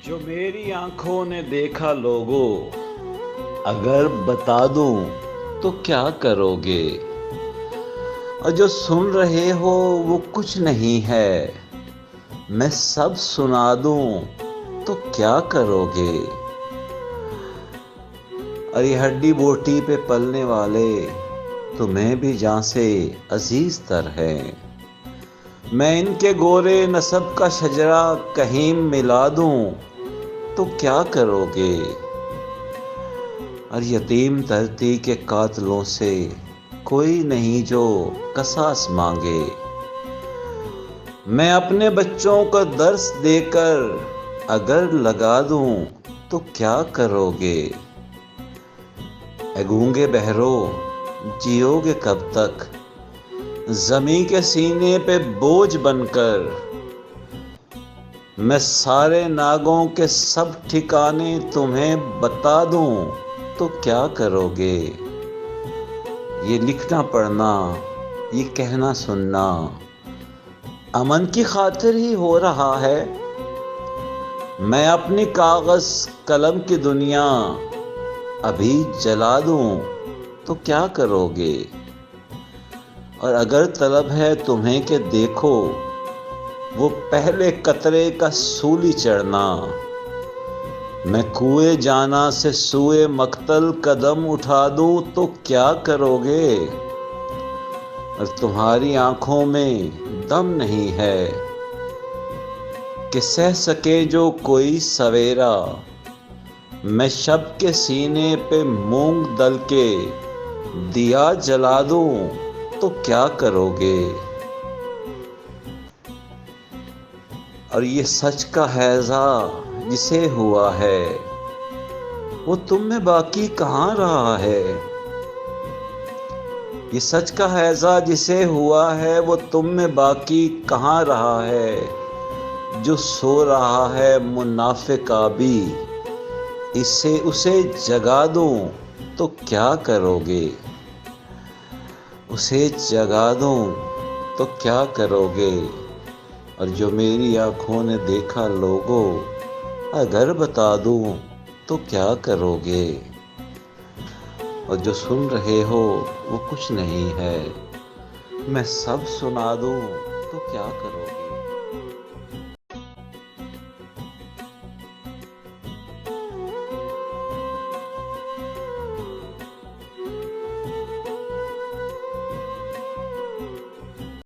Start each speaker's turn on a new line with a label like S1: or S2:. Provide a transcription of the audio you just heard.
S1: जो मेरी आंखों ने देखा लोगों, अगर बता दूं तो क्या करोगे। और जो सुन रहे हो वो कुछ नहीं है, मैं सब सुना दूं तो क्या करोगे। और ये हड्डी बोटी पे पलने वाले तुम्हें भी जान से अजीज तर है। मैं इनके गोरे नस्ब का शजरा कहीं मिला दूं तो क्या करोगे। और यतीम धरती के कातलों से कोई नहीं जो कसास मांगे। मैं अपने बच्चों को दर्स देकर अगर लगा दूं तो क्या करोगे। ऐ गूंगे बहरो जियोगे कब तक, ज़मीं के सीने पे बोझ बनकर। मैं सारे नागों के सब ठिकाने तुम्हें बता दूं तो क्या करोगे। ये लिखना पढ़ना, ये कहना सुनना अमन की खातिर ही हो रहा है। मैं अपनी कागज कलम की दुनिया अभी जला दूं तो क्या करोगे। और अगर तलब है तुम्हें कि देखो वो पहले कतरे का सूली चढ़ना, मैं कुएं जाना से सुए मक्तल कदम उठा दूं तो क्या करोगे। और तुम्हारी आंखों में दम नहीं है कि सह सके जो कोई सवेरा, मैं शब के सीने पे मूंग दल के दिया जला दूं तो क्या करोगे। और ये सच का हैजा जिसे हुआ है वो तुम में बाकी कहाँ रहा है। ये सच का हैजा जिसे हुआ है वो तुम में बाकी कहाँ रहा है। जो सो रहा है मुनाफिका भी, इसे उसे जगा दूं तो क्या करोगे। उसे जगा दूं तो क्या करोगे। और जो मेरी आंखों ने देखा लोगों, अगर बता दूं तो क्या करोगे। और जो सुन रहे हो वो कुछ नहीं है, मैं सब सुना दूं तो क्या करोगे।